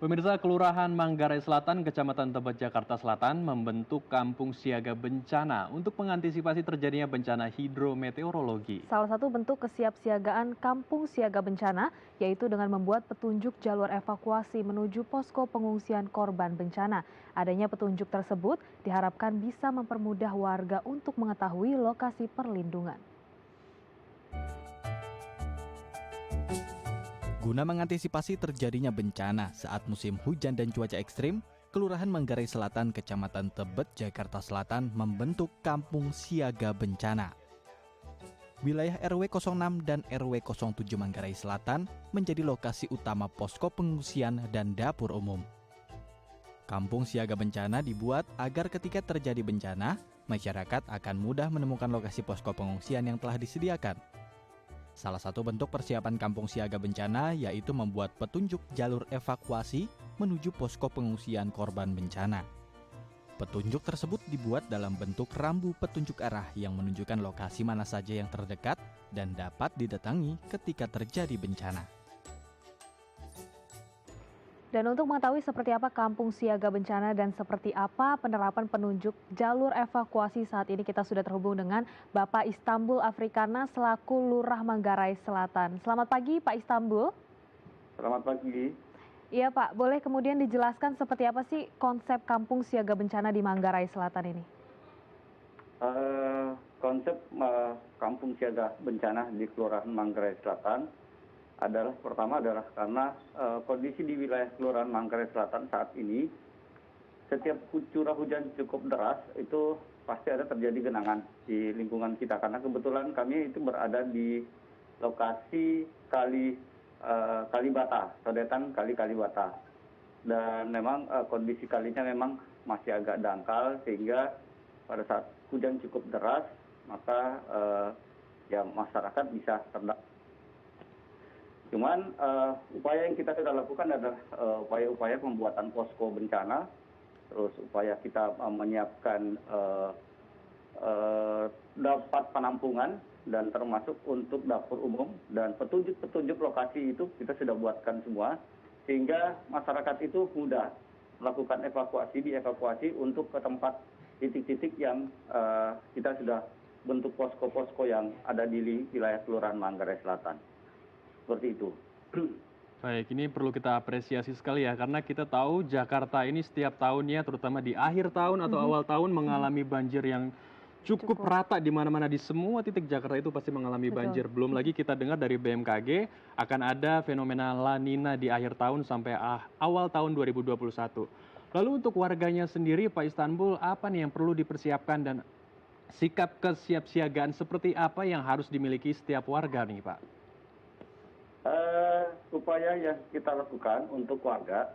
Pemirsa Kelurahan Manggarai Selatan, Kecamatan Tebet, Jakarta Selatan membentuk kampung siaga bencana untuk mengantisipasi terjadinya bencana hidrometeorologi. Salah satu bentuk kesiapsiagaan kampung siaga bencana yaitu dengan membuat petunjuk jalur evakuasi menuju posko pengungsian korban bencana. Adanya petunjuk tersebut diharapkan bisa mempermudah warga untuk mengetahui lokasi perlindungan. Guna mengantisipasi terjadinya bencana saat musim hujan dan cuaca ekstrim, Kelurahan Manggarai Selatan, Kecamatan Tebet, Jakarta Selatan membentuk kampung siaga bencana. Wilayah RW 06 dan RW 07 Manggarai Selatan menjadi lokasi utama posko pengungsian dan dapur umum. Kampung siaga bencana dibuat agar ketika terjadi bencana, masyarakat akan mudah menemukan lokasi posko pengungsian yang telah disediakan. Salah satu bentuk persiapan kampung siaga bencana yaitu membuat petunjuk jalur evakuasi menuju posko pengungsian korban bencana. Petunjuk tersebut dibuat dalam bentuk rambu petunjuk arah yang menunjukkan lokasi mana saja yang terdekat dan dapat didatangi ketika terjadi bencana. Dan untuk mengetahui seperti apa kampung siaga bencana dan seperti apa penerapan penunjuk jalur evakuasi saat ini kita sudah terhubung dengan Bapak Istanbul Afrikana selaku Lurah Manggarai Selatan. Selamat pagi Pak Istanbul. Selamat pagi. Iya Pak, boleh kemudian dijelaskan seperti apa sih konsep kampung siaga bencana di Manggarai Selatan ini? Konsep kampung siaga bencana di Kelurahan Manggarai Selatan pertama adalah karena kondisi di wilayah Kelurahan Manggarai Selatan saat ini setiap curah hujan cukup deras itu pasti ada terjadi genangan di lingkungan kita karena kebetulan kami itu berada di lokasi Kalibata, sodetan Kali Kalibata, dan memang kondisi kalinya memang masih agak dangkal sehingga pada saat hujan cukup deras maka ya masyarakat bisa terdampak. Cuman upaya yang kita sudah lakukan adalah upaya-upaya pembuatan posko bencana, terus upaya kita menyiapkan dapat penampungan dan termasuk untuk dapur umum dan petunjuk-petunjuk lokasi itu kita sudah buatkan semua sehingga masyarakat itu mudah melakukan dievakuasi untuk ke tempat titik-titik yang kita sudah bentuk posko-posko yang ada di wilayah Kelurahan Manggarai Selatan. Seperti itu. Baik, ini perlu kita apresiasi sekali ya, karena kita tahu Jakarta ini setiap tahunnya, terutama di akhir tahun atau awal tahun mengalami banjir yang cukup rata di mana-mana, di semua titik Jakarta itu pasti mengalami banjir. Belum lagi kita dengar dari BMKG akan ada fenomena La Nina di akhir tahun sampai awal tahun 2021. Lalu untuk warganya sendiri, Pak Istanbul, apa nih yang perlu dipersiapkan dan sikap kesiapsiagaan seperti apa yang harus dimiliki setiap warga nih, Pak? Upaya yang kita lakukan untuk warga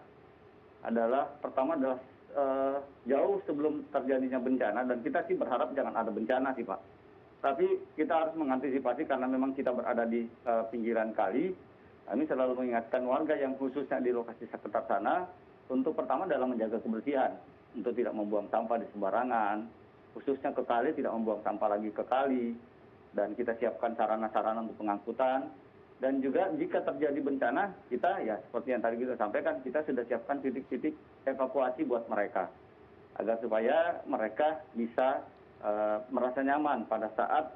adalah pertama adalah jauh sebelum terjadinya bencana, dan kita sih berharap jangan ada bencana sih Pak. Tapi kita harus mengantisipasi karena memang kita berada di pinggiran kali. Kami selalu mengingatkan warga yang khususnya di lokasi sekitar sana untuk pertama dalam menjaga kebersihan, untuk tidak membuang sampah di sembarangan, khususnya ke kali tidak membuang sampah lagi ke kali, dan kita siapkan sarana-sarana untuk pengangkutan. Dan juga jika terjadi bencana, kita ya seperti yang tadi kita sampaikan, kita sudah siapkan titik-titik evakuasi buat mereka. Agar supaya mereka bisa merasa nyaman pada saat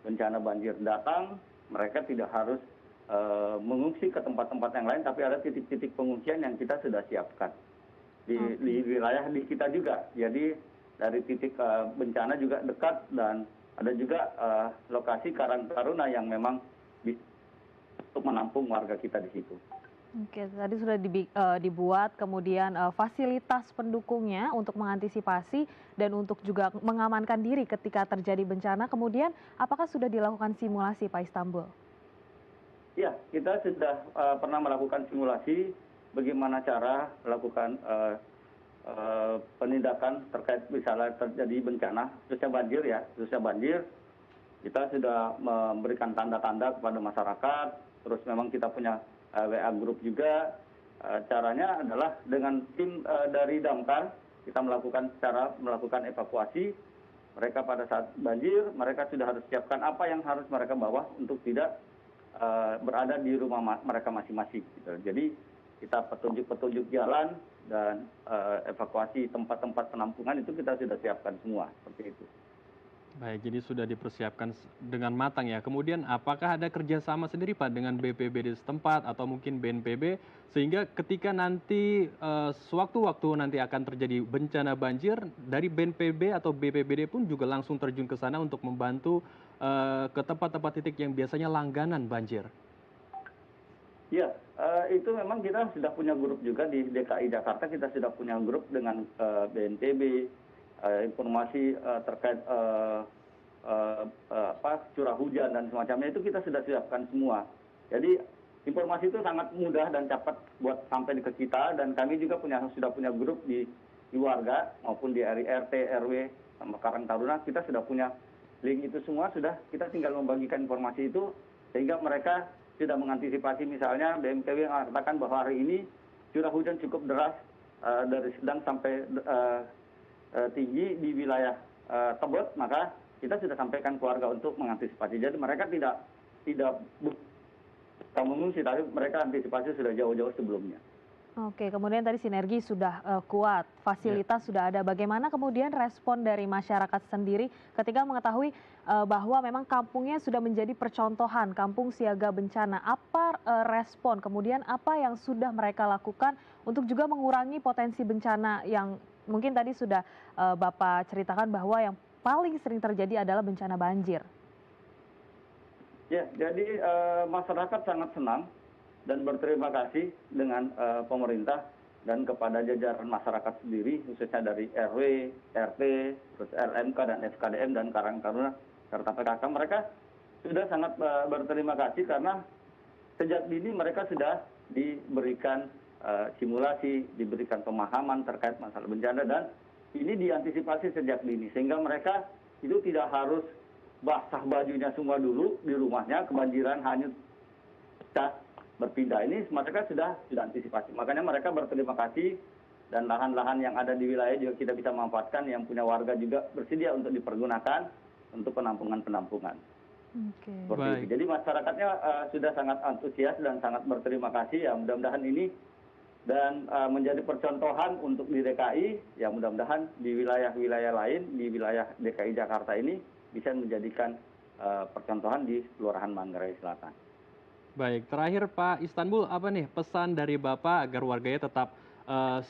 bencana banjir datang, mereka tidak harus mengungsi ke tempat-tempat yang lain, tapi ada titik-titik pengungsian yang kita sudah siapkan. Di wilayah di kita juga, jadi dari titik bencana juga dekat, dan ada juga lokasi Karang Taruna yang memang bisa untuk menampung warga kita di situ. Oke, tadi sudah dibuat kemudian fasilitas pendukungnya untuk mengantisipasi dan untuk juga mengamankan diri ketika terjadi bencana. Kemudian apakah sudah dilakukan simulasi Pak Istanbul? Ya, kita sudah pernah melakukan simulasi bagaimana cara melakukan penindakan terkait misalnya terjadi bencana, khususnya banjir. Kita sudah memberikan tanda-tanda kepada masyarakat. Terus memang kita punya WA group juga. Caranya adalah dengan tim dari Damkar kita melakukan evakuasi. Mereka pada saat banjir, mereka sudah harus siapkan apa yang harus mereka bawa untuk tidak berada di rumah mereka masing-masing. Gitu. Jadi kita petunjuk-petunjuk jalan dan evakuasi tempat-tempat penampungan itu kita sudah siapkan semua seperti itu. Baik, jadi sudah dipersiapkan dengan matang ya. Kemudian apakah ada kerjasama sendiri Pak dengan BPBD setempat atau mungkin BNPB sehingga ketika nanti sewaktu-waktu nanti akan terjadi bencana banjir dari BNPB atau BPBD pun juga langsung terjun ke sana untuk membantu ke tempat-tempat titik yang biasanya langganan banjir? Ya, itu memang kita sudah punya grup juga di DKI Jakarta, kita sudah punya grup dengan BNPB, informasi terkait curah hujan dan semacamnya itu kita sudah siapkan semua. Jadi informasi itu sangat mudah dan cepat buat sampai ke kita, dan kami juga sudah punya grup di warga maupun di RT, RW, sama Karang Taruna, kita sudah punya link itu semua, sudah kita tinggal membagikan informasi itu sehingga mereka sudah mengantisipasi. Misalnya BMKG mengatakan bahwa hari ini curah hujan cukup deras dari sedang sampai tinggi di wilayah Tebet, maka kita sudah sampaikan ke warga untuk mengantisipasi. Jadi mereka tidak mengungsi, tapi mereka antisipasi sudah jauh-jauh sebelumnya. Oke, kemudian tadi sinergi sudah kuat, fasilitas sudah ada. Bagaimana kemudian respon dari masyarakat sendiri ketika mengetahui bahwa memang kampungnya sudah menjadi percontohan kampung siaga bencana? Apa respon, kemudian apa yang sudah mereka lakukan untuk juga mengurangi potensi bencana yang mungkin tadi sudah Bapak ceritakan bahwa yang paling sering terjadi adalah bencana banjir? Ya, jadi masyarakat sangat senang dan berterima kasih dengan pemerintah dan kepada jajaran masyarakat sendiri, khususnya dari RW, RT, terus LMK dan FKDM dan Karang Taruna serta PKK. Mereka sudah sangat berterima kasih karena sejak dini mereka sudah diberikan simulasi, diberikan pemahaman terkait masalah bencana, dan ini diantisipasi sejak dini sehingga mereka itu tidak harus basah bajunya semua dulu di rumahnya, kebanjiran hanyut cat berpindah. Ini mereka sudah antisipasi. Makanya mereka berterima kasih, dan lahan-lahan yang ada di wilayah juga kita bisa manfaatkan, yang punya warga juga bersedia untuk dipergunakan untuk penampungan-penampungan. Seperti itu. Jadi masyarakatnya sudah sangat antusias dan sangat berterima kasih. Ya, mudah-mudahan ini dan menjadi percontohan untuk di DKI, ya mudah-mudahan di wilayah-wilayah lain, di wilayah DKI Jakarta ini bisa menjadikan percontohan di Kelurahan Manggarai Selatan. Baik, terakhir Pak Istanbul, apa nih pesan dari Bapak agar warganya tetap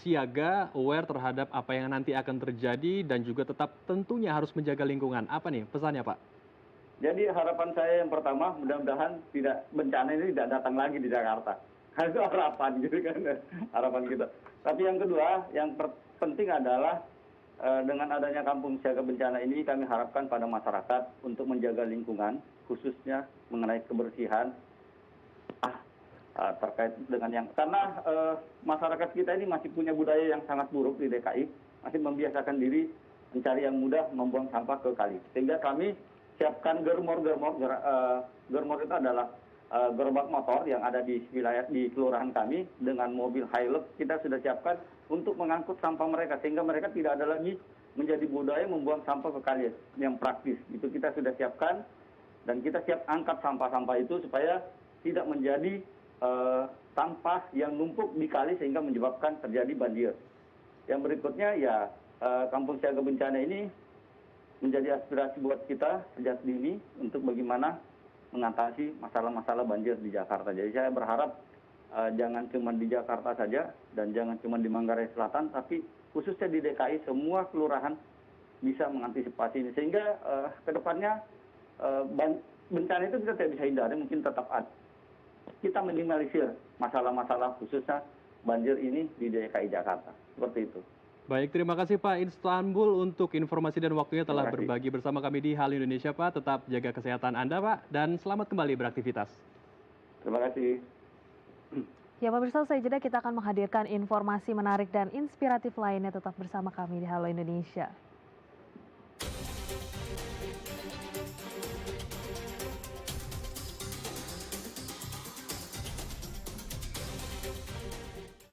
siaga, aware terhadap apa yang nanti akan terjadi dan juga tetap tentunya harus menjaga lingkungan? Apa nih pesannya Pak? Jadi harapan saya yang pertama, mudah-mudahan bencana ini tidak datang lagi di Jakarta. Itu harapan gitu kan, harapan kita. Tapi yang kedua, yang penting adalah dengan adanya kampung siaga bencana ini, kami harapkan pada masyarakat untuk menjaga lingkungan, khususnya mengenai kebersihan terkait dengan yang, karena masyarakat kita ini masih punya budaya yang sangat buruk di DKI, masih membiasakan diri mencari yang mudah, membuang sampah ke kali. Sehingga kami siapkan germor itu adalah gerobak motor yang ada di wilayah di kelurahan kami dengan mobil Hilux. Kita sudah siapkan untuk mengangkut sampah mereka sehingga mereka tidak ada lagi menjadi budaya membuang sampah ke kali yang praktis. Itu kita sudah siapkan, dan kita siap angkat sampah-sampah itu supaya tidak menjadi sampah yang numpuk di kali sehingga menyebabkan terjadi banjir. Yang berikutnya ya kampung siaga bencana ini menjadi aspirasi buat kita sejak dini untuk bagaimana mengatasi masalah-masalah banjir di Jakarta. Jadi saya berharap jangan cuma di Jakarta saja dan jangan cuma di Manggarai Selatan, tapi khususnya di DKI semua kelurahan bisa mengantisipasi ini sehingga kedepannya bencana itu kita tidak bisa hindari, mungkin tetap ada. Kita minimalisir masalah-masalah khususnya banjir ini di DKI Jakarta. Seperti itu. Baik, terima kasih Pak Istanbul untuk informasi dan waktunya telah berbagi bersama kami di Halo Indonesia Pak. Tetap jaga kesehatan Anda Pak, dan selamat kembali beraktivitas. Terima kasih. Ya pemirsa, usai jeda kita akan menghadirkan informasi menarik dan inspiratif lainnya. Tetap bersama kami di Halo Indonesia.